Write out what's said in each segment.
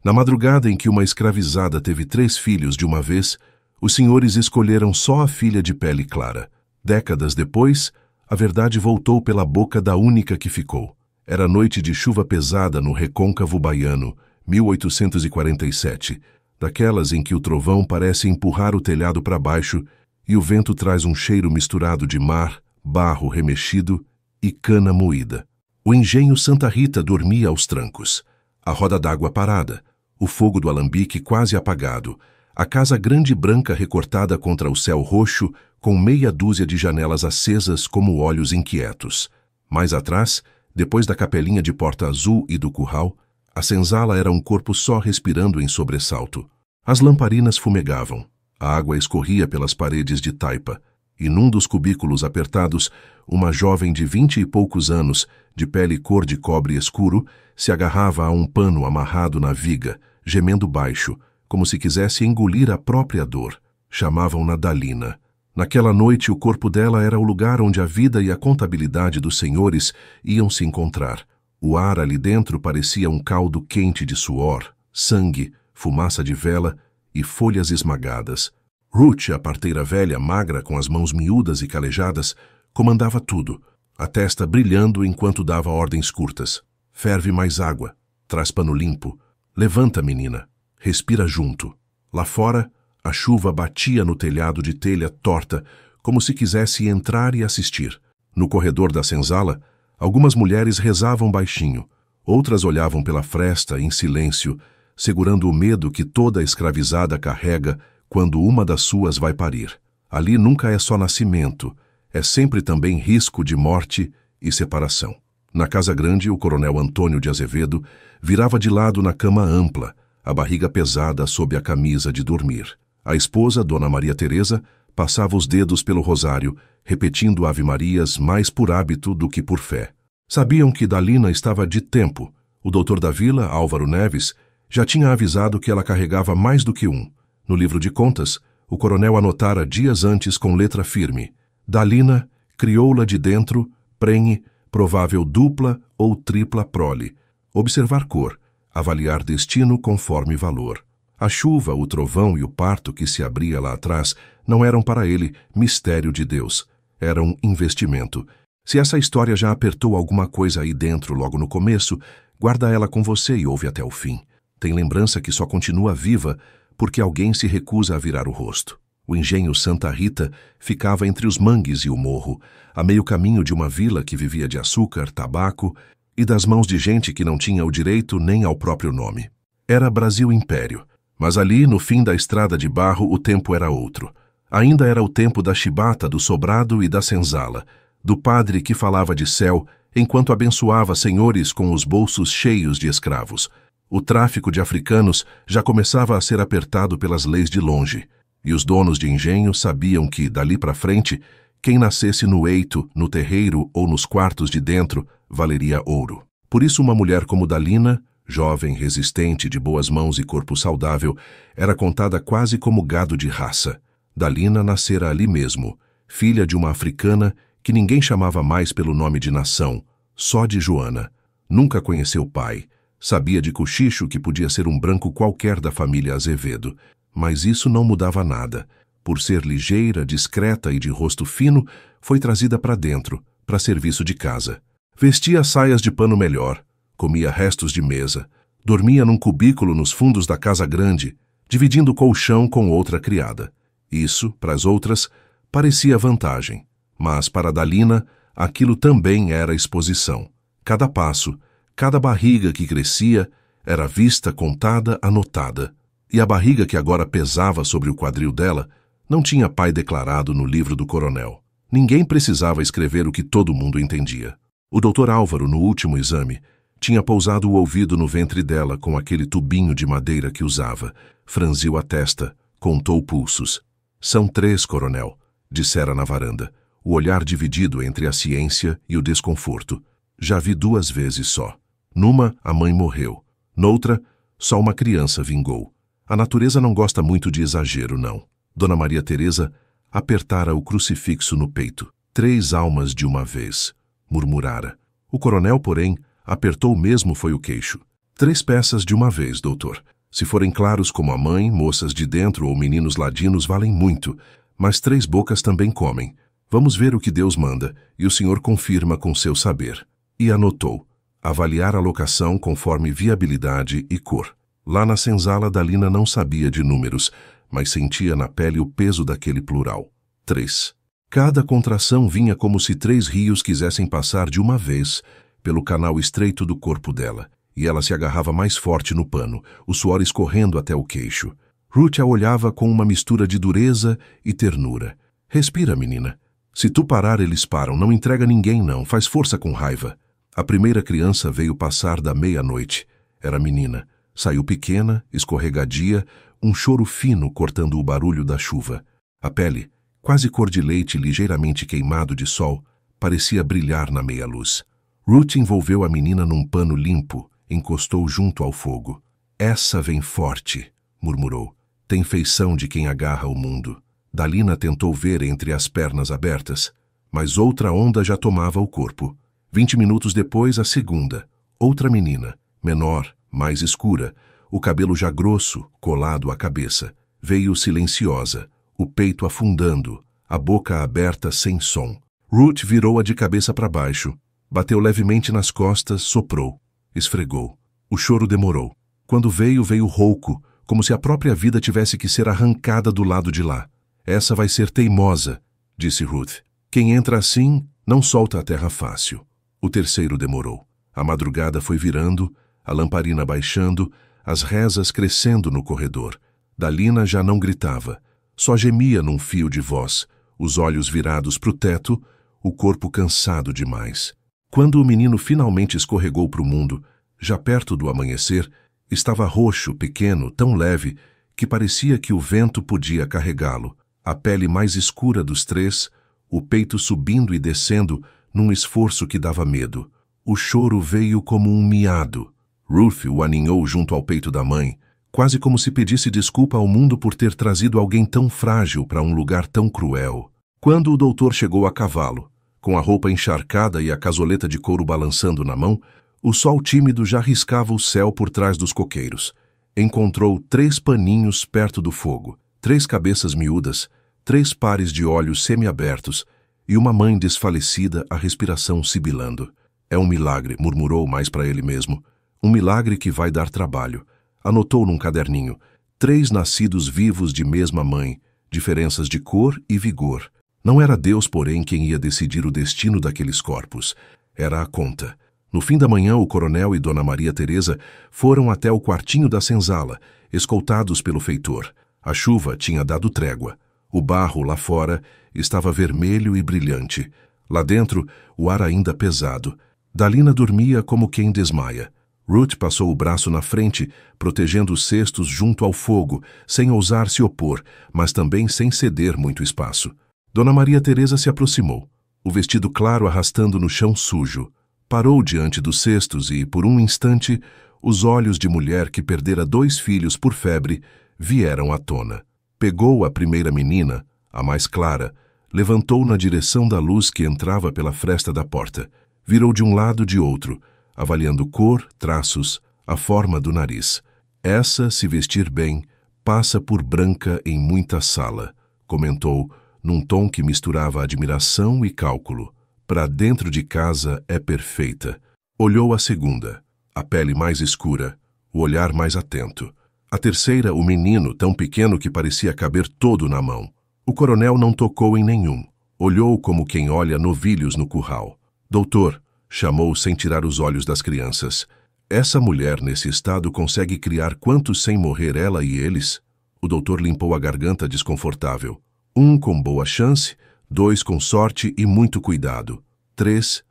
Na madrugada em que uma escravizada teve 3 filhos de uma vez, os senhores escolheram só a filha de pele clara. Décadas depois, a verdade voltou pela boca da única que ficou. Era noite de chuva pesada no recôncavo baiano, 1847, daquelas em que o trovão parece empurrar o telhado para baixo e o vento traz um cheiro misturado de mar, barro remexido e cana moída. O engenho Santa Rita dormia aos trancos. A roda d'água parada, o fogo do alambique quase apagado, a casa grande e branca recortada contra o céu roxo, com meia dúzia de janelas acesas como olhos inquietos. Mais atrás, depois da capelinha de porta azul e do curral, a senzala era um corpo só respirando em sobressalto. As lamparinas fumegavam, a água escorria pelas paredes de taipa, e num dos cubículos apertados, uma jovem de 20 e poucos anos, de pele cor de cobre escuro, se agarrava a um pano amarrado na viga, gemendo baixo, como se quisesse engolir a própria dor. Chamavam-na Dalina. Naquela noite, o corpo dela era o lugar onde a vida e a contabilidade dos senhores iam se encontrar. O ar ali dentro parecia um caldo quente de suor, sangue, fumaça de vela e folhas esmagadas. Ruth, a parteira velha, magra, com as mãos miúdas e calejadas, comandava tudo, a testa brilhando enquanto dava ordens curtas. Ferve mais água, traz pano limpo. Levanta, menina, respira junto. Lá fora, a chuva batia no telhado de telha torta, como se quisesse entrar e assistir. No corredor da senzala, algumas mulheres rezavam baixinho, outras olhavam pela fresta em silêncio, segurando o medo que toda escravizada carrega quando uma das suas vai parir. Ali nunca é só nascimento, é sempre também risco de morte e separação. Na casa grande, o coronel Antônio de Azevedo virava de lado na cama ampla, a barriga pesada sob a camisa de dormir. A esposa, Dona Maria Teresa, passava os dedos pelo rosário, repetindo ave-marias mais por hábito do que por fé. Sabiam que Dalina estava de tempo. O doutor da vila, Álvaro Neves, já tinha avisado que ela carregava mais do que um. No livro de contas, o coronel anotara dias antes com letra firme: Dalina, crioula de dentro, prenhe, provável dupla ou tripla prole. Observar cor, avaliar destino conforme valor. A chuva, o trovão e o parto que se abria lá atrás não eram para ele mistério de Deus. Eram investimento. Se essa história já apertou alguma coisa aí dentro logo no começo, guarda ela com você e ouve até o fim. Tem lembrança que só continua viva porque alguém se recusa a virar o rosto. O engenho Santa Rita ficava entre os mangues e o morro, a meio caminho de uma vila que vivia de açúcar, tabaco e das mãos de gente que não tinha o direito nem ao próprio nome. Era Brasil Império, mas ali, no fim da estrada de barro, o tempo era outro. Ainda era o tempo da chibata, do sobrado e da senzala, do padre que falava de céu enquanto abençoava senhores com os bolsos cheios de escravos. O tráfico de africanos já começava a ser apertado pelas leis de longe, e os donos de engenho sabiam que, dali para frente, quem nascesse no eito, no terreiro ou nos quartos de dentro valeria ouro. Por isso uma mulher como Dalina, jovem, resistente, de boas mãos e corpo saudável, era contada quase como gado de raça. Dalina nascera ali mesmo, filha de uma africana que ninguém chamava mais pelo nome de nação, só de Joana. Nunca conheceu o pai. Sabia de cochicho que podia ser um branco qualquer da família Azevedo, mas isso não mudava nada. Por ser ligeira, discreta e de rosto fino, foi trazida para dentro, para serviço de casa. Vestia saias de pano melhor, comia restos de mesa, dormia num cubículo nos fundos da casa grande, dividindo o colchão com outra criada. Isso, para as outras, parecia vantagem, mas para Dalina, aquilo também era exposição. Cada passo, cada barriga que crescia era vista, contada, anotada. E a barriga que agora pesava sobre o quadril dela não tinha pai declarado no livro do coronel. Ninguém precisava escrever o que todo mundo entendia. O doutor Álvaro, no último exame, tinha pousado o ouvido no ventre dela com aquele tubinho de madeira que usava. Franziu a testa, contou pulsos. São 3, coronel, dissera na varanda, o olhar dividido entre a ciência e o desconforto. Já vi 2 vezes só. Numa, a mãe morreu. Noutra, só uma criança vingou. A natureza não gosta muito de exagero, não. Dona Maria Teresa apertara o crucifixo no peito. 3 almas de uma vez, murmurara. O coronel, porém, apertou mesmo foi o queixo. 3 peças de uma vez, doutor. Se forem claros como a mãe, moças de dentro ou meninos ladinos valem muito, mas 3 bocas também comem. Vamos ver o que Deus manda, e o senhor confirma com seu saber. E anotou. Avaliar a locação conforme viabilidade e cor. Lá na senzala, Dalina não sabia de números, mas sentia na pele o peso daquele plural. 3. Cada contração vinha como se 3 rios quisessem passar de uma vez pelo canal estreito do corpo dela, e ela se agarrava mais forte no pano, o suor escorrendo até o queixo. Ruth a olhava com uma mistura de dureza e ternura. Respira, menina. Se tu parar, eles param. Não entrega ninguém, não. Faz força com raiva. A primeira criança veio passar da meia-noite. Era menina. Saiu pequena, escorregadia, um choro fino cortando o barulho da chuva. A pele, quase cor de leite ligeiramente queimado de sol, parecia brilhar na meia-luz. Ruth envolveu a menina num pano limpo, encostou junto ao fogo. Essa vem forte, murmurou. Tem feição de quem agarra o mundo. Dalina tentou ver entre as pernas abertas, mas outra onda já tomava o corpo. 20 minutos depois, a segunda. Outra menina, menor, mais escura, o cabelo já grosso, colado à cabeça. Veio silenciosa, o peito afundando, a boca aberta sem som. Ruth virou-a de cabeça para baixo, bateu levemente nas costas, soprou, esfregou. O choro demorou. Quando veio, veio rouco, como se a própria vida tivesse que ser arrancada do lado de lá. Essa vai ser teimosa, disse Ruth. Quem entra assim, não solta a terra fácil. O terceiro demorou. A madrugada foi virando, a lamparina baixando, as rezas crescendo no corredor. Dalina já não gritava, só gemia num fio de voz, os olhos virados para o teto, o corpo cansado demais. Quando o menino finalmente escorregou para o mundo, já perto do amanhecer, estava roxo, pequeno, tão leve, que parecia que o vento podia carregá-lo. A pele mais escura dos 3, o peito subindo e descendo num esforço que dava medo. O choro veio como um miado. Ruth o aninhou junto ao peito da mãe, quase como se pedisse desculpa ao mundo por ter trazido alguém tão frágil para um lugar tão cruel. Quando o doutor chegou a cavalo, com a roupa encharcada e a casoleta de couro balançando na mão, o sol tímido já riscava o céu por trás dos coqueiros. Encontrou 3 paninhos perto do fogo, 3 cabeças miúdas, 3 pares de olhos semiabertos e uma mãe desfalecida, a respiração sibilando. É um milagre, murmurou mais para ele mesmo. Um milagre que vai dar trabalho. Anotou num caderninho. 3 nascidos vivos de mesma mãe, diferenças de cor e vigor. Não era Deus, porém, quem ia decidir o destino daqueles corpos. Era a conta. No fim da manhã, o coronel e Dona Maria Teresa foram até o quartinho da senzala, escoltados pelo feitor. A chuva tinha dado trégua. O barro lá fora estava vermelho e brilhante. Lá dentro, o ar ainda pesado. Dalina dormia como quem desmaia. Ruth passou o braço na frente, protegendo os cestos junto ao fogo, sem ousar se opor, mas também sem ceder muito espaço. Dona Maria Teresa se aproximou, o vestido claro arrastando no chão sujo. Parou diante dos cestos e, por um instante, os olhos de mulher que perdera 2 filhos por febre vieram à tona. Pegou a primeira menina, a mais clara, levantou na direção da luz que entrava pela fresta da porta. Virou de um lado de outro, avaliando cor, traços, a forma do nariz. Essa, se vestir bem, passa por branca em muita sala, comentou, num tom que misturava admiração e cálculo. Para dentro de casa é perfeita. Olhou a segunda, a pele mais escura, o olhar mais atento. A terceira, o menino, tão pequeno que parecia caber todo na mão. O coronel não tocou em nenhum. Olhou como quem olha novilhos no curral. Doutor, chamou sem tirar os olhos das crianças. Essa mulher nesse estado consegue criar quantos sem morrer ela e eles? O doutor limpou a garganta desconfortável. 1 com boa chance, 2 com sorte e muito cuidado. 3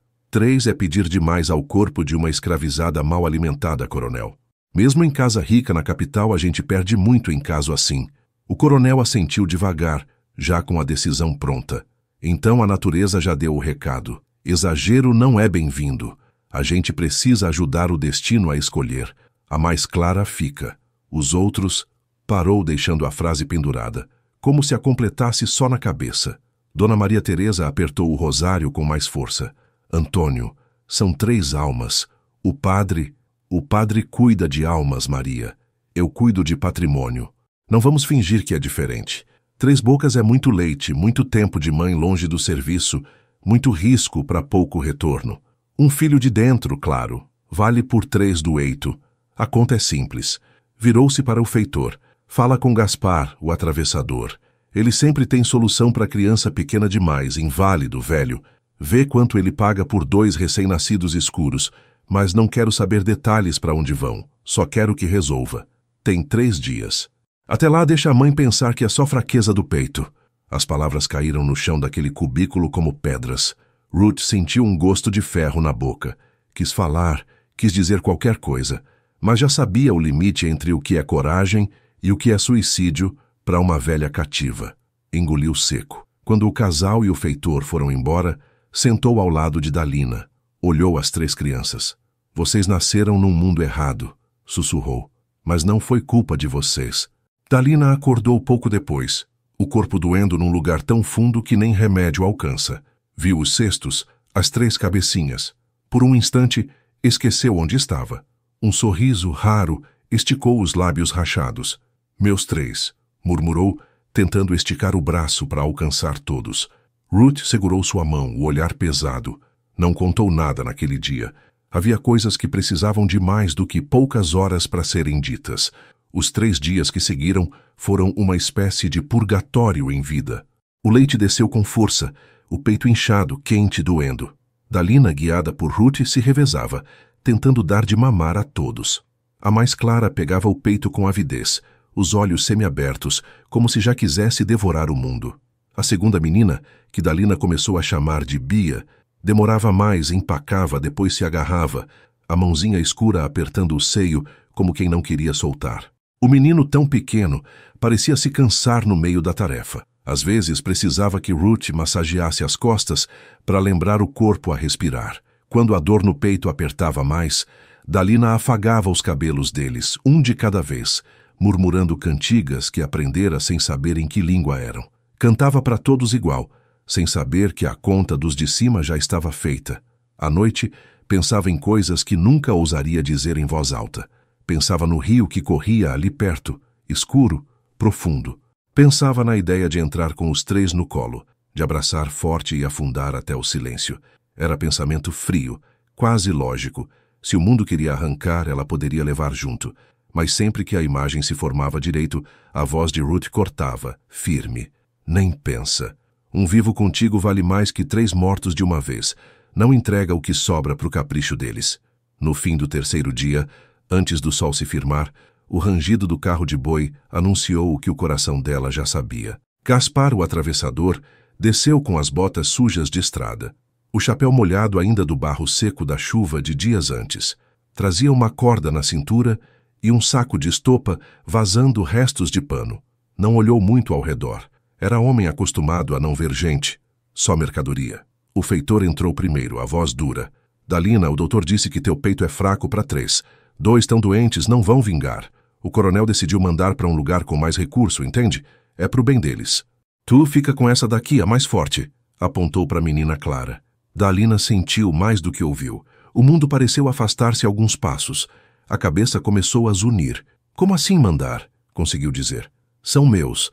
é pedir demais ao corpo de uma escravizada mal alimentada, coronel. Mesmo em casa rica na capital, a gente perde muito em caso assim. O coronel assentiu devagar, já com a decisão pronta. Então a natureza já deu o recado. Exagero não é bem-vindo. A gente precisa ajudar o destino a escolher. A mais clara fica. Os outros... Parou deixando a frase pendurada, como se a completasse só na cabeça. Dona Maria Teresa apertou o rosário com mais força. Antônio, são 3 almas. O padre... O padre cuida de almas, Maria. Eu cuido de patrimônio. Não vamos fingir que é diferente. 3 bocas é muito leite, muito tempo de mãe longe do serviço, muito risco para pouco retorno. Um filho de dentro, claro, vale por 3 do eito. A conta é simples. Virou-se para o feitor. Fala com Gaspar, o atravessador. Ele sempre tem solução para criança pequena demais, inválido, velho. Vê quanto ele paga por 2 recém-nascidos escuros, mas não quero saber detalhes para onde vão. Só quero que resolva. Tem 3 dias. Até lá deixa a mãe pensar que é só fraqueza do peito. As palavras caíram no chão daquele cubículo como pedras. Ruth sentiu um gosto de ferro na boca. Quis falar, quis dizer qualquer coisa, mas já sabia o limite entre o que é coragem e o que é suicídio para uma velha cativa. Engoliu seco. Quando o casal e o feitor foram embora, sentou ao lado de Dalina. Olhou as 3 crianças. Vocês nasceram num mundo errado, sussurrou. Mas não foi culpa de vocês. Dalina acordou pouco depois, o corpo doendo num lugar tão fundo que nem remédio alcança. Viu os cestos, as 3 cabecinhas. Por um instante, esqueceu onde estava. Um sorriso raro esticou os lábios rachados. Meus 3, murmurou, tentando esticar o braço para alcançar todos. Ruth segurou sua mão, o olhar pesado. Não contou nada naquele dia. Havia coisas que precisavam de mais do que poucas horas para serem ditas. Os 3 dias que seguiram foram uma espécie de purgatório em vida. O leite desceu com força, o peito inchado, quente, doendo. Dalina, guiada por Ruth, se revezava, tentando dar de mamar a todos. A mais clara pegava o peito com avidez, os olhos semiabertos, como se já quisesse devorar o mundo. A segunda menina, que Dalina começou a chamar de Bia, demorava mais, empacava, depois se agarrava, a mãozinha escura apertando o seio, como quem não queria soltar. O menino, tão pequeno, parecia se cansar no meio da tarefa. Às vezes precisava que Ruth massageasse as costas para lembrar o corpo a respirar. Quando a dor no peito apertava mais, Dalina afagava os cabelos deles, um de cada vez, murmurando cantigas que aprendera sem saber em que língua eram. Cantava para todos igual, sem saber que a conta dos de cima já estava feita. À noite, pensava em coisas que nunca ousaria dizer em voz alta. Pensava no rio que corria ali perto, escuro, profundo. Pensava na ideia de entrar com os 3 no colo, de abraçar forte e afundar até o silêncio. Era pensamento frio, quase lógico. Se o mundo queria arrancar, ela poderia levar junto. Mas sempre que a imagem se formava direito, a voz de Ruth cortava, firme. Nem pensa. Um vivo contigo vale mais que 3 mortos de uma vez. Não entrega o que sobra para o capricho deles. No fim do 3º dia, antes do sol se firmar, o rangido do carro de boi anunciou o que o coração dela já sabia. Gaspar, o atravessador, desceu com as botas sujas de estrada. O chapéu molhado ainda do barro seco da chuva de dias antes. Trazia uma corda na cintura e um saco de estopa vazando restos de pano. Não olhou muito ao redor. Era homem acostumado a não ver gente, só mercadoria. O feitor entrou primeiro, a voz dura. Dalina, o doutor disse que teu peito é fraco para 3. 2 tão doentes, não vão vingar. O coronel decidiu mandar para um lugar com mais recurso, entende? É pro bem deles. Tu fica com essa daqui, a mais forte, apontou para a menina Clara. Dalina sentiu mais do que ouviu. O mundo pareceu afastar-se alguns passos. A cabeça começou a zunir. Como assim mandar? Conseguiu dizer. São meus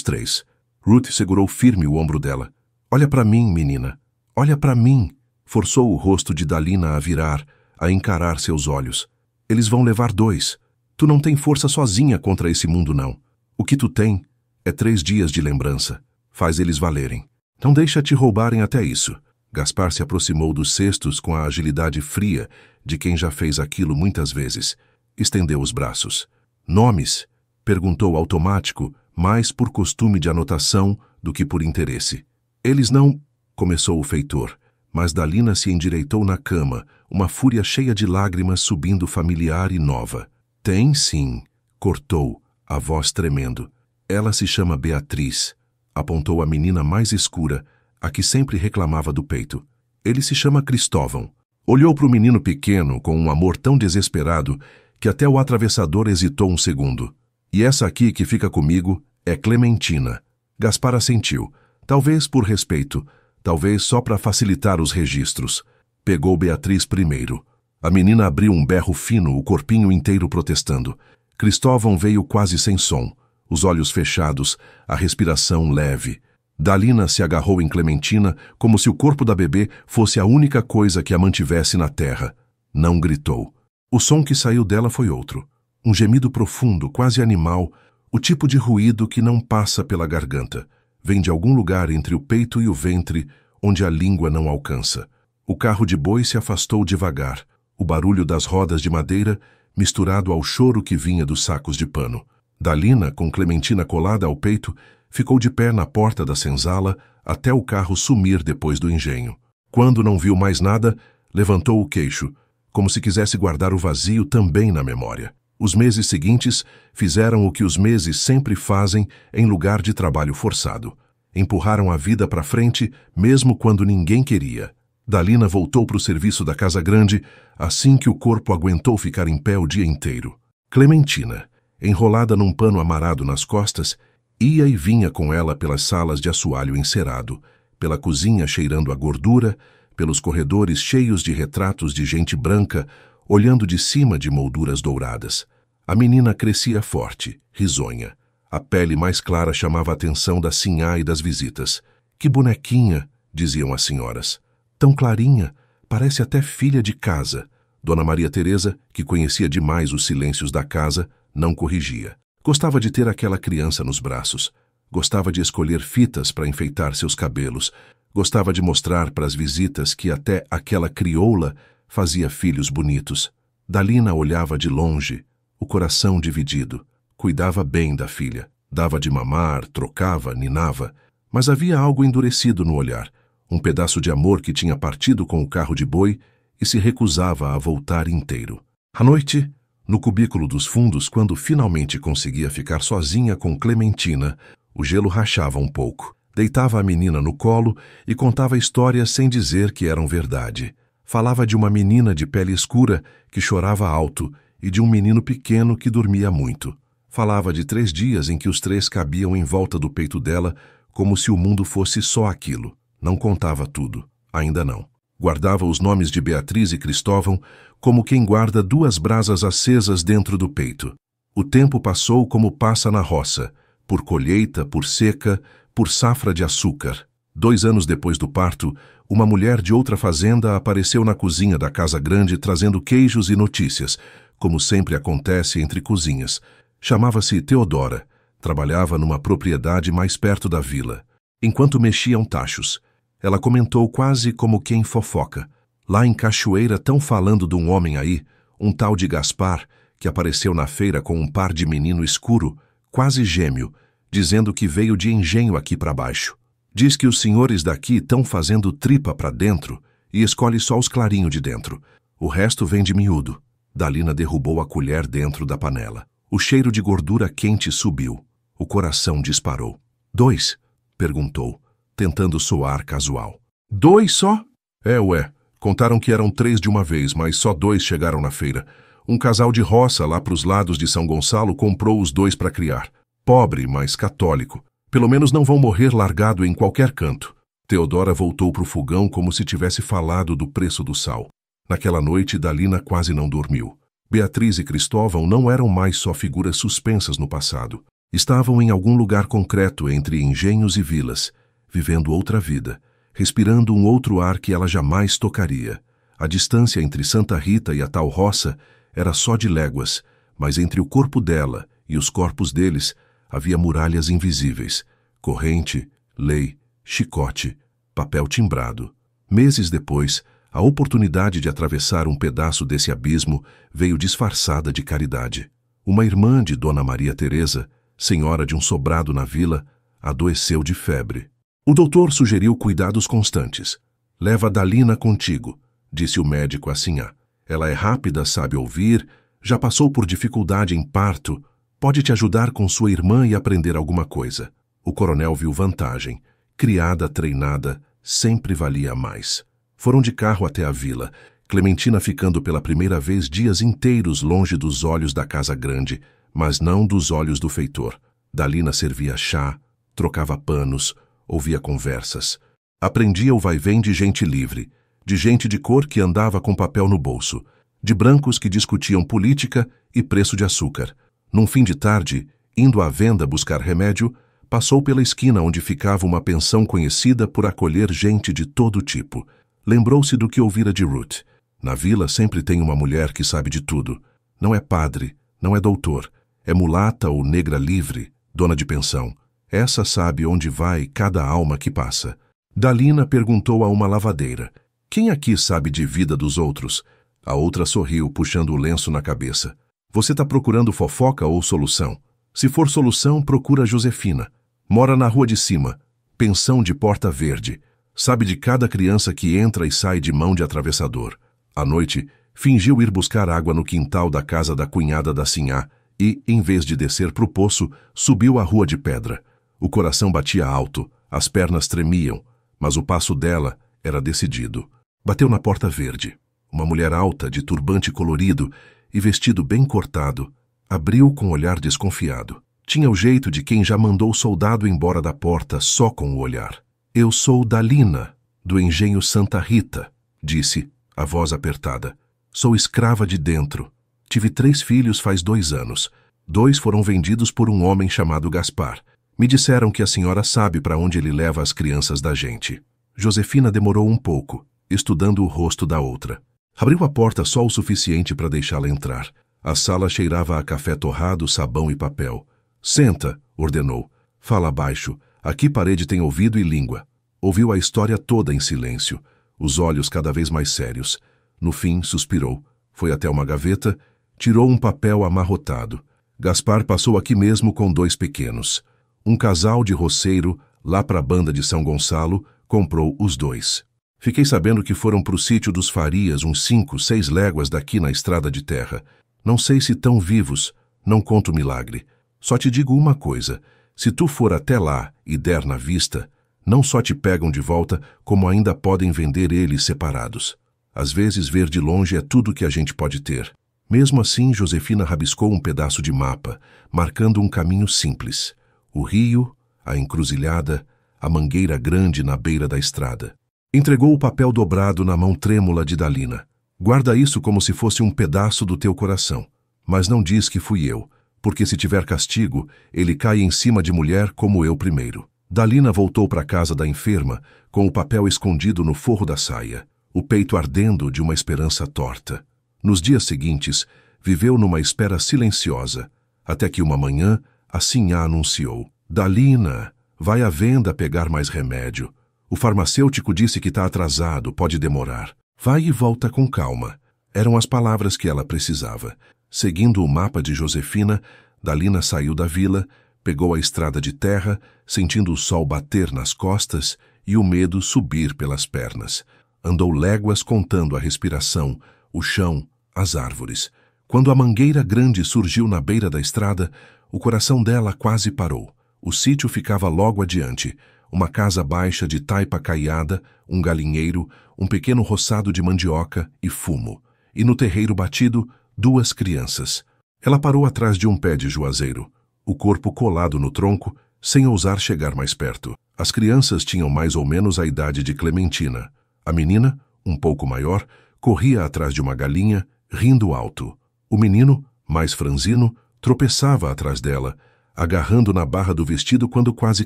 3. Ruth segurou firme o ombro dela. Olha para mim, menina. Olha para mim. Forçou o rosto de Dalina a virar, a encarar seus olhos. Eles vão levar 2. Tu não tem força sozinha contra esse mundo, não. O que tu tem é 3 dias de lembrança. Faz eles valerem. Não deixa te roubarem até isso. Gaspar se aproximou dos cestos com a agilidade fria de quem já fez aquilo muitas vezes. Estendeu os braços. Nomes? Perguntou automático, mais por costume de anotação do que por interesse. Eles não... Começou o feitor, mas Dalina se endireitou na cama, uma fúria cheia de lágrimas subindo familiar e nova. Tem sim, cortou, a voz tremendo. Ela se chama Beatriz, apontou a menina mais escura, a que sempre reclamava do peito. Ele se chama Cristóvão. Olhou para o menino pequeno com um amor tão desesperado que até o atravessador hesitou um segundo. E essa aqui que fica comigo é Clementina. Gaspar assentiu, talvez por respeito, talvez só para facilitar os registros. Pegou Beatriz primeiro. A menina abriu um berro fino, o corpinho inteiro protestando. Cristóvão veio quase sem som, os olhos fechados, a respiração leve. Dalina se agarrou em Clementina como se o corpo da bebê fosse a única coisa que a mantivesse na terra. Não gritou. O som que saiu dela foi outro. Um gemido profundo, quase animal, o tipo de ruído que não passa pela garganta. Vem de algum lugar entre o peito e o ventre, onde a língua não alcança. O carro de boi se afastou devagar, o barulho das rodas de madeira misturado ao choro que vinha dos sacos de pano. Dalina, com Clementina colada ao peito, ficou de pé na porta da senzala até o carro sumir depois do engenho. Quando não viu mais nada, levantou o queixo, como se quisesse guardar o vazio também na memória. Os meses seguintes fizeram o que os meses sempre fazem em lugar de trabalho forçado. Empurraram a vida para frente, mesmo quando ninguém queria. Dalina voltou para o serviço da Casa Grande assim que o corpo aguentou ficar em pé o dia inteiro. Clementina, enrolada num pano amarrado nas costas, ia e vinha com ela pelas salas de assoalho encerado, pela cozinha cheirando a gordura, pelos corredores cheios de retratos de gente branca, olhando de cima de molduras douradas. A menina crescia forte, risonha. A pele mais clara chamava a atenção da sinhá e das visitas. Que bonequinha, diziam as senhoras. Tão clarinha, parece até filha de casa. Dona Maria Teresa, que conhecia demais os silêncios da casa, não corrigia. Gostava de ter aquela criança nos braços. Gostava de escolher fitas para enfeitar seus cabelos. Gostava de mostrar para as visitas que até aquela crioula fazia filhos bonitos. Dalina olhava de longe, o coração dividido. Cuidava bem da filha. Dava de mamar, trocava, ninava. Mas havia algo endurecido no olhar. Um pedaço de amor que tinha partido com o carro de boi e se recusava a voltar inteiro. À noite, no cubículo dos fundos, quando finalmente conseguia ficar sozinha com Clementina, o gelo rachava um pouco. Deitava a menina no colo e contava histórias sem dizer que eram verdade. Falava de uma menina de pele escura que chorava alto e de um menino pequeno que dormia muito. Falava de 3 dias em que os 3 cabiam em volta do peito dela como se o mundo fosse só aquilo. Não contava tudo, ainda não. Guardava os nomes de Beatriz e Cristóvão como quem guarda 2 brasas acesas dentro do peito. O tempo passou como passa na roça, por colheita, por seca, por safra de açúcar. 2 anos depois do parto, uma mulher de outra fazenda apareceu na cozinha da Casa Grande trazendo queijos e notícias, como sempre acontece entre cozinhas. Chamava-se Teodora, trabalhava numa propriedade mais perto da vila. Enquanto mexiam tachos, ela comentou quase como quem fofoca. Lá em Cachoeira estão falando de um homem aí, um tal de Gaspar, que apareceu na feira com um par de menino escuro, quase gêmeo, dizendo que veio de engenho aqui para baixo. Diz que os senhores daqui estão fazendo tripa para dentro e escolhe só os clarinhos de dentro. O resto vem de miúdo. Dalina derrubou a colher dentro da panela. O cheiro de gordura quente subiu. O coração disparou. 2? Perguntou, tentando soar casual. 2 só? Ué. Contaram que eram 3 de uma vez, mas só 2 chegaram na feira. Um casal de roça lá pros lados de São Gonçalo comprou os 2 para criar. Pobre, mas católico. Pelo menos não vão morrer largado em qualquer canto. Teodora voltou pro fogão como se tivesse falado do preço do sal. Naquela noite, Dalina quase não dormiu. Beatriz e Cristóvão não eram mais só figuras suspensas no passado. Estavam em algum lugar concreto entre engenhos e vilas, vivendo outra vida, respirando um outro ar que ela jamais tocaria. A distância entre Santa Rita e a tal roça era só de léguas, mas entre o corpo dela e os corpos deles havia muralhas invisíveis, corrente, lei, chicote, papel timbrado. Meses depois, a oportunidade de atravessar um pedaço desse abismo veio disfarçada de caridade. Uma irmã de Dona Maria Teresa, senhora de um sobrado na vila, adoeceu de febre. O doutor sugeriu cuidados constantes. Leva Dalina contigo, disse o médico a sinhá. Ela é rápida, sabe ouvir, já passou por dificuldade em parto, pode te ajudar com sua irmã e aprender alguma coisa. O coronel viu vantagem. Criada, treinada, sempre valia mais. Foram de carro até a vila, Clementina ficando pela primeira vez dias inteiros longe dos olhos da Casa Grande, mas não dos olhos do feitor. Dalina servia chá, trocava panos, ouvia conversas. Aprendia o vai-vem de gente livre, de gente de cor que andava com papel no bolso. de brancos que discutiam política e preço de açúcar. Num fim de tarde, indo à venda buscar remédio, passou pela esquina onde ficava uma pensão conhecida por acolher gente de todo tipo. Lembrou-se do que ouvira de Ruth. Na vila sempre tem uma mulher que sabe de tudo. Não é padre, não é doutor, é mulata ou negra livre, dona de pensão. Essa sabe onde vai cada alma que passa. Dalina perguntou a uma lavadeira: quem aqui sabe de vida dos outros? A outra sorriu, puxando o lenço na cabeça. Você está procurando fofoca ou solução? Se for solução, procura Josefina. Mora na rua de cima, pensão de porta verde. Sabe de cada criança que entra e sai de mão de atravessador. À noite, fingiu ir buscar água no quintal da casa da cunhada da Sinhá e, em vez de descer para o poço, subiu a rua de pedra. O coração batia alto, as pernas tremiam, mas o passo dela era decidido. Bateu na porta verde. Uma mulher alta, de turbante colorido e vestido bem cortado, abriu com olhar desconfiado. Tinha o jeito de quem já mandou o soldado embora da porta só com o olhar. Eu sou Dalina, do engenho Santa Rita, disse, a voz apertada. Sou escrava de dentro. Tive 3 filhos faz 2 anos. 2 foram vendidos por um homem chamado Gaspar. Me disseram que a senhora sabe para onde ele leva as crianças da gente. Josefina demorou um pouco, estudando o rosto da outra. Abriu a porta só o suficiente para deixá-la entrar. A sala cheirava a café torrado, sabão e papel. Senta, ordenou. Fala baixo. Aqui parede tem ouvido e língua. Ouviu a história toda em silêncio, os olhos cada vez mais sérios. No fim, suspirou. Foi até uma gaveta, tirou um papel amarrotado. Gaspar passou aqui mesmo com 2 pequenos. Um casal de roceiro, lá para a banda de São Gonçalo, comprou os 2. Fiquei sabendo que foram para o sítio dos Farias, uns 5, 6 léguas daqui na estrada de terra. Não sei se tão vivos, não conto milagre. Só te digo uma coisa, se tu for até lá e der na vista, não só te pegam de volta, como ainda podem vender eles separados. Às vezes ver de longe é tudo que a gente pode ter. Mesmo assim, Josefina rabiscou um pedaço de mapa, marcando um caminho simples. O rio, a encruzilhada, a mangueira grande na beira da estrada. Entregou o papel dobrado na mão trêmula de Dalina. Guarda isso como se fosse um pedaço do teu coração. Mas não diz que fui eu, porque se tiver castigo, ele cai em cima de mulher como eu primeiro. Dalina voltou para a casa da enferma, com o papel escondido no forro da saia, o peito ardendo de uma esperança torta. Nos dias seguintes, viveu numa espera silenciosa, até que uma manhã, a Sinhá anunciou: Dalina, vai à venda pegar mais remédio. O farmacêutico disse que está atrasado, pode demorar. Vai e volta com calma. Eram as palavras que ela precisava. Seguindo o mapa de Josefina, Dalina saiu da vila, pegou a estrada de terra, sentindo o sol bater nas costas e o medo subir pelas pernas. Andou léguas contando a respiração, o chão, as árvores. Quando a mangueira grande surgiu na beira da estrada, o coração dela quase parou. O sítio ficava logo adiante, uma casa baixa de taipa caiada, um galinheiro, um pequeno roçado de mandioca e fumo. E no terreiro batido, 2 crianças. Ela parou atrás de um pé de juazeiro, o corpo colado no tronco, sem ousar chegar mais perto. As crianças tinham mais ou menos a idade de Clementina. A menina, um pouco maior, corria atrás de uma galinha, rindo alto. O menino, mais franzino, tropeçava atrás dela, agarrando na barra do vestido quando quase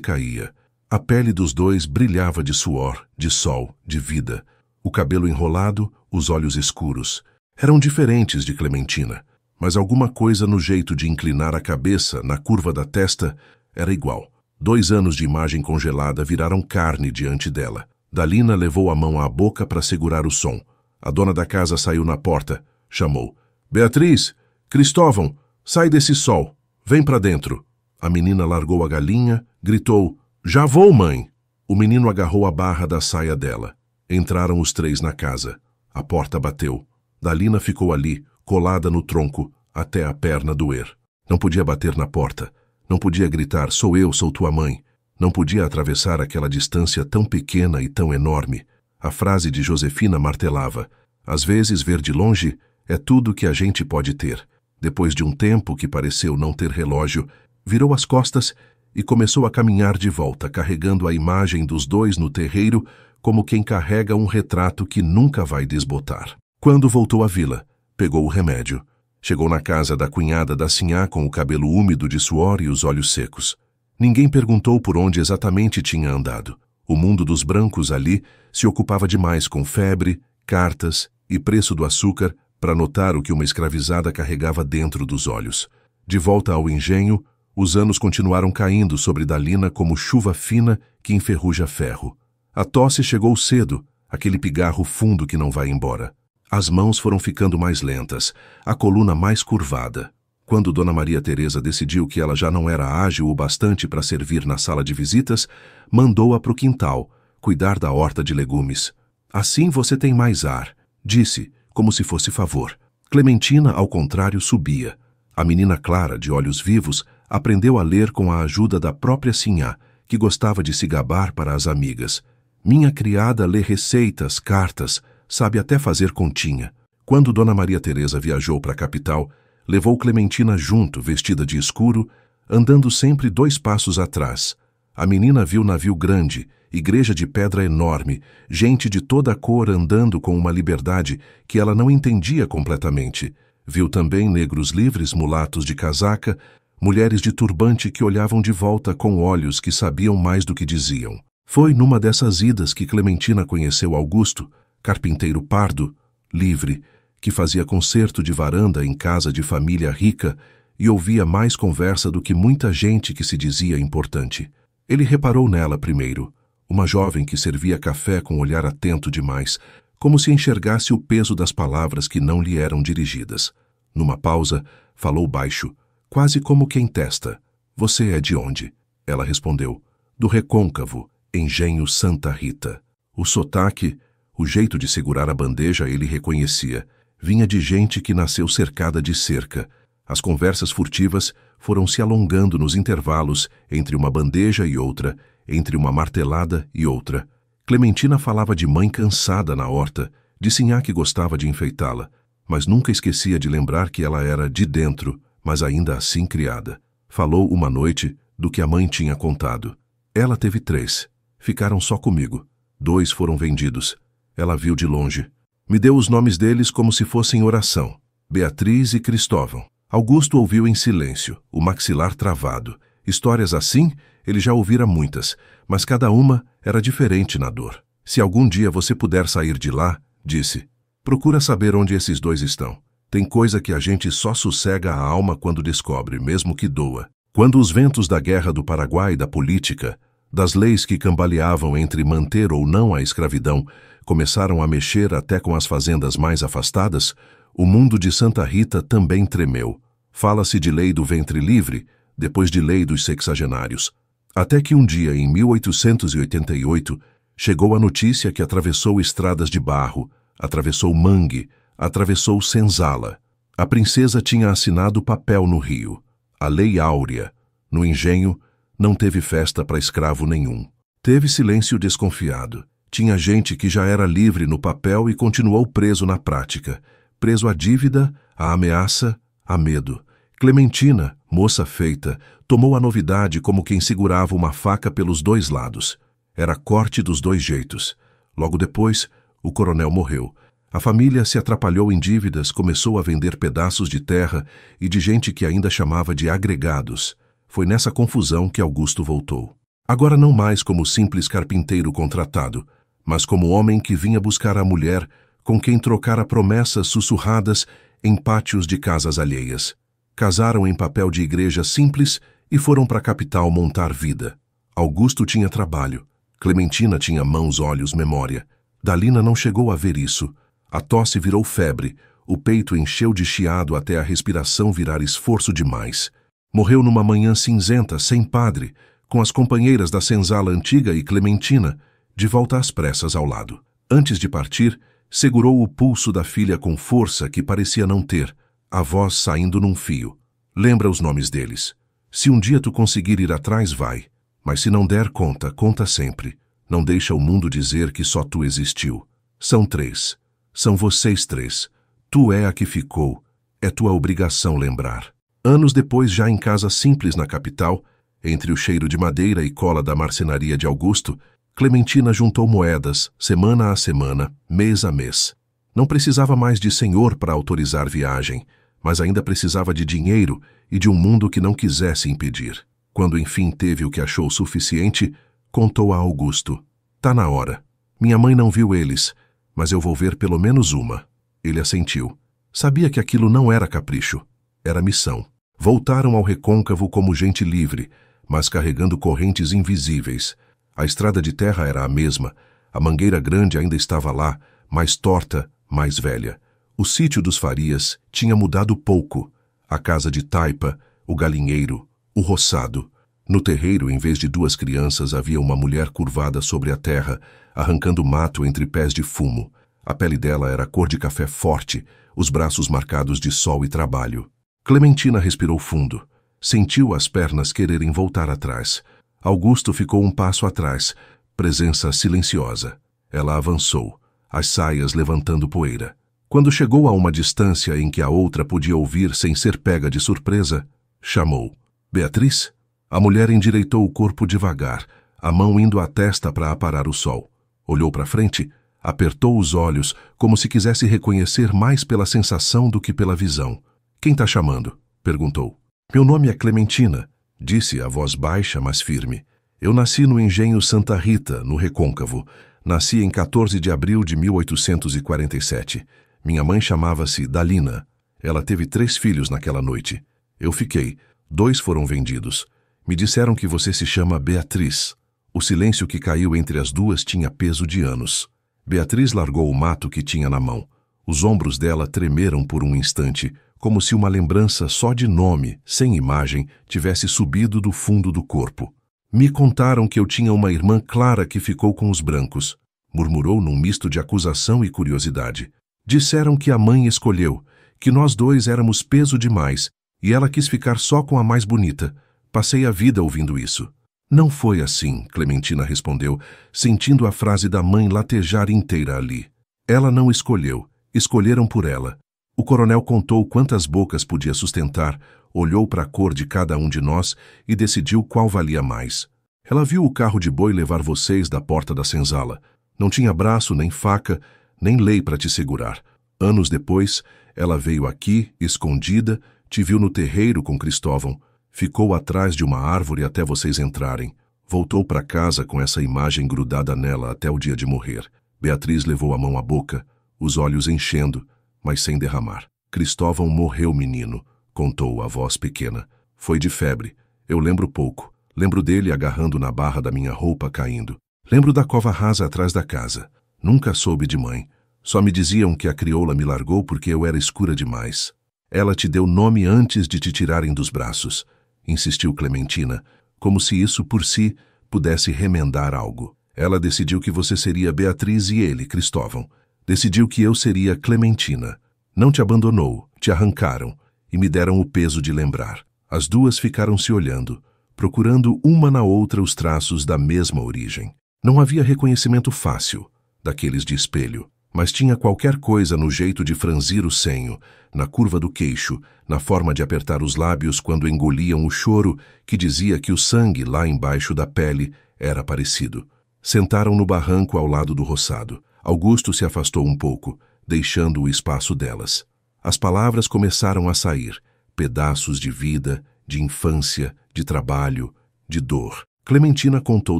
caía. A pele dos 2 brilhava de suor, de sol, de vida. O cabelo enrolado, os olhos escuros. Eram diferentes de Clementina, mas alguma coisa no jeito de inclinar a cabeça, na curva da testa, era igual. 2 anos de imagem congelada viraram carne diante dela. Dalina levou a mão à boca para segurar o som. A dona da casa saiu na porta. Chamou: Beatriz, Cristóvão, sai desse sol. Vem para dentro. A menina largou a galinha, gritou: Já vou, mãe. O menino agarrou a barra da saia dela. Entraram os 3 na casa. A porta bateu. Dalina ficou ali, colada no tronco, até a perna doer. Não podia bater na porta. Não podia gritar: Sou eu, sou tua mãe. Não podia atravessar aquela distância tão pequena e tão enorme. A frase de Josefina martelava: Às vezes, ver de longe é tudo que a gente pode ter. Depois de um tempo que pareceu não ter relógio, virou as costas e começou a caminhar de volta, carregando a imagem dos 2 no terreiro como quem carrega um retrato que nunca vai desbotar. Quando voltou à vila, pegou o remédio. Chegou na casa da cunhada da sinhá com o cabelo úmido de suor e os olhos secos. Ninguém perguntou por onde exatamente tinha andado. O mundo dos brancos ali se ocupava demais com febre, cartas e preço do açúcar para notar o que uma escravizada carregava dentro dos olhos. De volta ao engenho, os anos continuaram caindo sobre Dalina como chuva fina que enferruja ferro. A tosse chegou cedo, aquele pigarro fundo que não vai embora. As mãos foram ficando mais lentas, a coluna mais curvada. Quando Dona Maria Teresa decidiu que ela já não era ágil o bastante para servir na sala de visitas, mandou-a para o quintal, cuidar da horta de legumes. Assim você tem mais ar, disse, como se fosse favor. Clementina, ao contrário, subia. A menina Clara, de olhos vivos, aprendeu a ler com a ajuda da própria sinhá, que gostava de se gabar para as amigas. Minha criada lê receitas, cartas, sabe até fazer continha. Quando Dona Maria Teresa viajou para a capital, levou Clementina junto, vestida de escuro, andando sempre 2 passos atrás. A menina viu navio grande, igreja de pedra enorme, gente de toda a cor andando com uma liberdade que ela não entendia completamente. Viu também negros livres, mulatos de casaca, mulheres de turbante que olhavam de volta com olhos que sabiam mais do que diziam. Foi numa dessas idas que Clementina conheceu Augusto, carpinteiro pardo, livre, que fazia concerto de varanda em casa de família rica e ouvia mais conversa do que muita gente que se dizia importante. Ele reparou nela primeiro, uma jovem que servia café com olhar atento demais, como se enxergasse o peso das palavras que não lhe eram dirigidas. Numa pausa, falou baixo, quase como quem testa. Você é de onde? Ela respondeu. Do Recôncavo, Engenho Santa Rita. O sotaque, o jeito de segurar a bandeja ele reconhecia. Vinha de gente que nasceu cercada de cerca. As conversas furtivas foram se alongando nos intervalos entre uma bandeja e outra, entre uma martelada e outra. Clementina falava de mãe cansada na horta, de sinhá que gostava de enfeitá-la, mas nunca esquecia de lembrar que ela era de dentro, mas ainda assim criada. Falou uma noite do que a mãe tinha contado. Ela teve 3. Ficaram só comigo. 2 foram vendidos. Ela viu de longe. Me deu os nomes deles como se fossem oração. Beatriz e Cristóvão. Augusto ouviu em silêncio, o maxilar travado. Histórias assim, ele já ouvira muitas, mas cada uma era diferente na dor. Se algum dia você puder sair de lá, disse, procura saber onde esses 2 estão. Tem coisa que a gente só sossega a alma quando descobre, mesmo que doa. Quando os ventos da guerra do Paraguai, da política, das leis que cambaleavam entre manter ou não a escravidão, começaram a mexer até com as fazendas mais afastadas, o mundo de Santa Rita também tremeu. Fala-se de lei do ventre livre, depois de lei dos sexagenários. Até que um dia, em 1888, chegou a notícia que atravessou estradas de barro, atravessou mangue, atravessou senzala. A princesa tinha assinado papel no Rio. A Lei Áurea. No engenho, não teve festa para escravo nenhum. Teve silêncio desconfiado. Tinha gente que já era livre no papel e continuou preso na prática. Preso à dívida, à ameaça, a medo. Clementina, moça feita, tomou a novidade como quem segurava uma faca pelos 2 lados. Era corte dos 2 jeitos. Logo depois, o coronel morreu. A família se atrapalhou em dívidas, começou a vender pedaços de terra e de gente que ainda chamava de agregados. Foi nessa confusão que Augusto voltou. Agora não mais como simples carpinteiro contratado, mas como homem que vinha buscar a mulher com quem trocara promessas sussurradas em pátios de casas alheias. Casaram em papel de igreja simples e foram para a capital montar vida. Augusto tinha trabalho. Clementina tinha mãos, olhos, memória. Dalina não chegou a ver isso. A tosse virou febre, o peito encheu de chiado até a respiração virar esforço demais. Morreu numa manhã cinzenta, sem padre, com as companheiras da senzala antiga e Clementina, de volta às pressas ao lado. Antes de partir, segurou o pulso da filha com força que parecia não ter, a voz saindo num fio. Lembra os nomes deles. Se um dia tu conseguir ir atrás, vai. Mas se não der conta, conta sempre. Não deixa o mundo dizer que só tu existiu. São 3. São vocês 3. Tu é a que ficou. É tua obrigação lembrar. Anos depois, já em casa simples na capital, entre o cheiro de madeira e cola da marcenaria de Augusto, Clementina juntou moedas, semana a semana, mês a mês. Não precisava mais de senhor para autorizar viagem, mas ainda precisava de dinheiro e de um mundo que não quisesse impedir. Quando enfim teve o que achou suficiente, contou a Augusto. Tá na hora. Minha mãe não viu eles, mas eu vou ver pelo menos uma. Ele assentiu. Sabia que aquilo não era capricho. Era missão. Voltaram ao recôncavo como gente livre, mas carregando correntes invisíveis. A estrada de terra era a mesma. A mangueira grande ainda estava lá, mais torta, mais velha. O sítio dos Farias tinha mudado pouco. A casa de taipa, o galinheiro, o roçado. No terreiro, em vez de duas crianças, havia uma mulher curvada sobre a terra, arrancando mato entre pés de fumo. A pele dela era cor de café forte, os braços marcados de sol e trabalho. Clementina respirou fundo. Sentiu as pernas quererem voltar atrás. Augusto ficou um passo atrás, presença silenciosa. Ela avançou, as saias levantando poeira. Quando chegou a uma distância em que a outra podia ouvir sem ser pega de surpresa, chamou. Beatriz? A mulher endireitou o corpo devagar, a mão indo à testa para aparar o sol. Olhou para frente, apertou os olhos, como se quisesse reconhecer mais pela sensação do que pela visão. Quem tá chamando? Perguntou. Meu nome é Clementina, disse a voz baixa, mas firme. Eu nasci no engenho Santa Rita, no Recôncavo. Nasci em 14 de abril de 1847. Minha mãe chamava-se Dalina. Ela teve 3 filhos naquela noite. Eu fiquei. 2 foram vendidos. Me disseram que você se chama Beatriz. O silêncio que caiu entre as duas tinha peso de anos. Beatriz largou o mato que tinha na mão. Os ombros dela tremeram por um instante, como se uma lembrança só de nome, sem imagem, tivesse subido do fundo do corpo. Me contaram que eu tinha uma irmã Clara que ficou com os brancos. Murmurou num misto de acusação e curiosidade. Disseram que a mãe escolheu, que nós 2 éramos peso demais, e ela quis ficar só com a mais bonita. Passei a vida ouvindo isso. Não foi assim, Clementina respondeu, sentindo a frase da mãe latejar inteira ali. Ela não escolheu, escolheram por ela. O coronel contou quantas bocas podia sustentar, olhou para a cor de cada um de nós e decidiu qual valia mais. Ela viu o carro de boi levar vocês da porta da senzala. Não tinha braço, nem faca, nem lei para te segurar. Anos depois, ela veio aqui, escondida, te viu no terreiro com Cristóvão, ficou atrás de uma árvore até vocês entrarem. Voltou para casa com essa imagem grudada nela até o dia de morrer. Beatriz levou a mão à boca, os olhos enchendo, mas sem derramar. Cristóvão morreu, menino, contou a voz pequena. Foi de febre. Eu lembro pouco. Lembro dele agarrando na barra da minha roupa caindo. Lembro da cova rasa atrás da casa. Nunca soube de mãe. Só me diziam que a crioula me largou porque eu era escura demais. Ela te deu nome antes de te tirarem dos braços, insistiu Clementina, como se isso por si pudesse remendar algo. Ela decidiu que você seria Beatriz e ele, Cristóvão. Decidiu que eu seria Clementina. Não te abandonou, te arrancaram e me deram o peso de lembrar. As duas ficaram se olhando, procurando uma na outra os traços da mesma origem. Não havia reconhecimento fácil, daqueles de espelho, mas tinha qualquer coisa no jeito de franzir o senho, na curva do queixo, na forma de apertar os lábios quando engoliam o choro que dizia que o sangue lá embaixo da pele era parecido. Sentaram no barranco ao lado do roçado. Augusto se afastou um pouco, deixando o espaço delas. As palavras começaram a sair, pedaços de vida, de infância, de trabalho, de dor. Clementina contou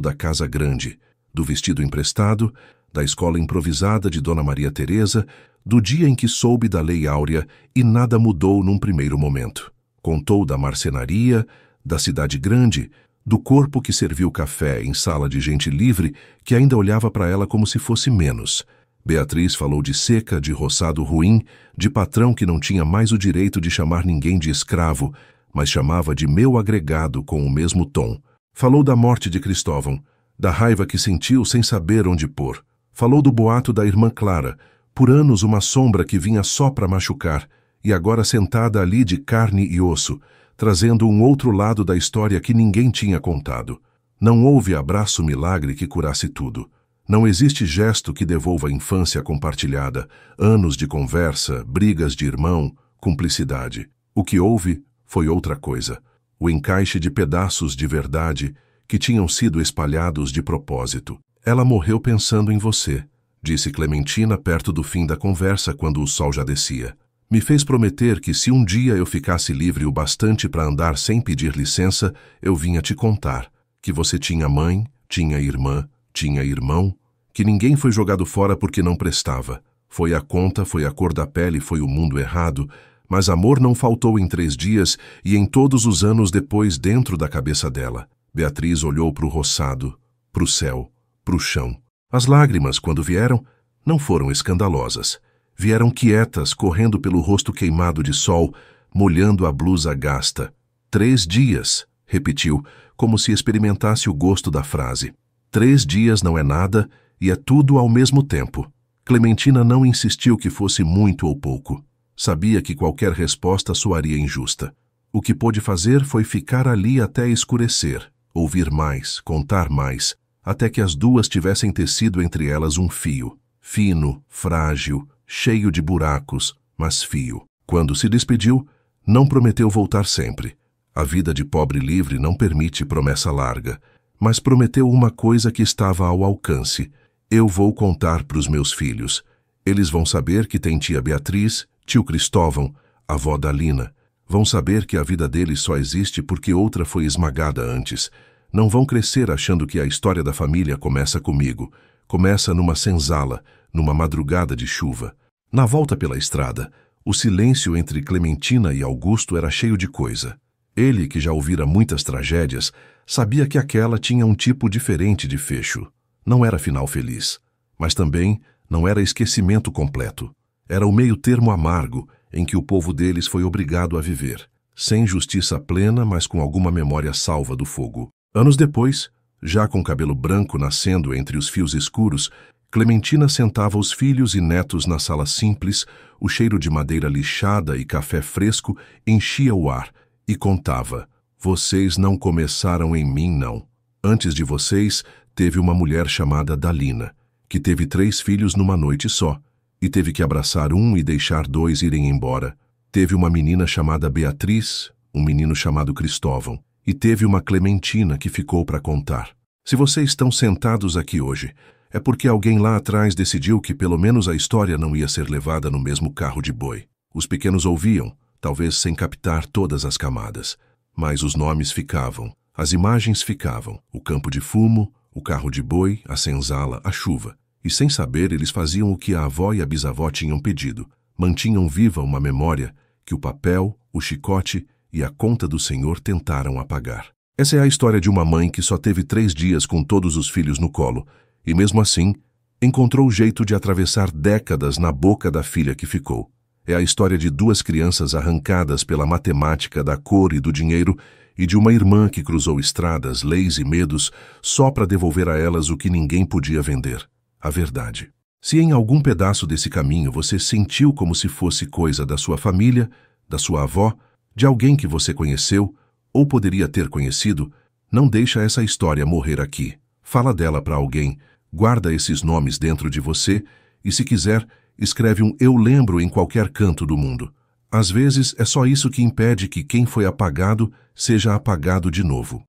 da casa grande, do vestido emprestado, da escola improvisada de Dona Maria Teresa, do dia em que soube da Lei Áurea e nada mudou num primeiro momento. Contou da marcenaria, da cidade grande, do corpo que serviu café em sala de gente livre que ainda olhava para ela como se fosse menos. Beatriz falou de seca, de roçado ruim, de patrão que não tinha mais o direito de chamar ninguém de escravo, mas chamava de meu agregado com o mesmo tom. Falou da morte de Cristóvão, da raiva que sentiu sem saber onde pôr. Falou do boato da irmã Clara, por anos uma sombra que vinha só para machucar, e agora sentada ali de carne e osso, trazendo um outro lado da história que ninguém tinha contado. Não houve abraço milagre que curasse tudo. Não existe gesto que devolva a infância compartilhada, anos de conversa, brigas de irmão, cumplicidade. O que houve foi outra coisa. O encaixe de pedaços de verdade que tinham sido espalhados de propósito. Ela morreu pensando em você, disse Clementina perto do fim da conversa, quando o sol já descia. Me fez prometer que se um dia eu ficasse livre o bastante para andar sem pedir licença, eu vinha te contar que você tinha mãe, tinha irmã, tinha irmão, que ninguém foi jogado fora porque não prestava. Foi a conta, foi a cor da pele, foi o mundo errado, mas amor não faltou em 3 dias e em todos os anos depois dentro da cabeça dela. Beatriz olhou para o roçado, para o céu, para o chão. As lágrimas, quando vieram, não foram escandalosas. Vieram quietas, correndo pelo rosto queimado de sol, molhando a blusa gasta. 3 dias, repetiu, como se experimentasse o gosto da frase. 3 dias não é nada e é tudo ao mesmo tempo. Clementina não insistiu que fosse muito ou pouco. Sabia que qualquer resposta soaria injusta. O que pôde fazer foi ficar ali até escurecer, ouvir mais, contar mais, até que as duas tivessem tecido entre elas um fio, fino, frágil, cheio de buracos, mas fio. Quando se despediu, não prometeu voltar sempre. A vida de pobre livre não permite promessa larga, mas prometeu uma coisa que estava ao alcance. Eu vou contar para os meus filhos. Eles vão saber que tem tia Beatriz, tio Cristóvão, avó Dalina. Vão saber que a vida deles só existe porque outra foi esmagada antes. Não vão crescer achando que a história da família começa comigo. Começa numa senzala, numa madrugada de chuva. Na volta pela estrada, o silêncio entre Clementina e Augusto era cheio de coisa. Ele, que já ouvira muitas tragédias, sabia que aquela tinha um tipo diferente de fecho. Não era final feliz, mas também não era esquecimento completo. Era o meio-termo amargo em que o povo deles foi obrigado a viver, sem justiça plena, mas com alguma memória salva do fogo. Anos depois, já com cabelo branco nascendo entre os fios escuros, Clementina sentava os filhos e netos na sala simples, o cheiro de madeira lixada e café fresco enchia o ar, e contava: vocês não começaram em mim, não. Antes de vocês, teve uma mulher chamada Dalina, que teve 3 filhos numa noite só, e teve que abraçar um e deixar 2 irem embora. Teve uma menina chamada Beatriz, um menino chamado Cristóvão, e teve uma Clementina que ficou para contar. Se vocês estão sentados aqui hoje, é porque alguém lá atrás decidiu que pelo menos a história não ia ser levada no mesmo carro de boi. Os pequenos ouviam, talvez sem captar todas as camadas, mas os nomes ficavam, as imagens ficavam, o campo de fumo, o carro de boi, a senzala, a chuva. E sem saber, eles faziam o que a avó e a bisavó tinham pedido. Mantinham viva uma memória que o papel, o chicote e a conta do Senhor tentaram apagar. Essa é a história de uma mãe que só teve 3 dias com todos os filhos no colo, e mesmo assim, encontrou o jeito de atravessar décadas na boca da filha que ficou. É a história de 2 crianças arrancadas pela matemática da cor e do dinheiro e de uma irmã que cruzou estradas, leis e medos só para devolver a elas o que ninguém podia vender, a verdade. Se em algum pedaço desse caminho você sentiu como se fosse coisa da sua família, da sua avó, de alguém que você conheceu ou poderia ter conhecido, não deixa essa história morrer aqui. Fala dela para alguém, guarda esses nomes dentro de você e, se quiser, escreve um "eu lembro" em qualquer canto do mundo. Às vezes é só isso que impede que quem foi apagado seja apagado de novo.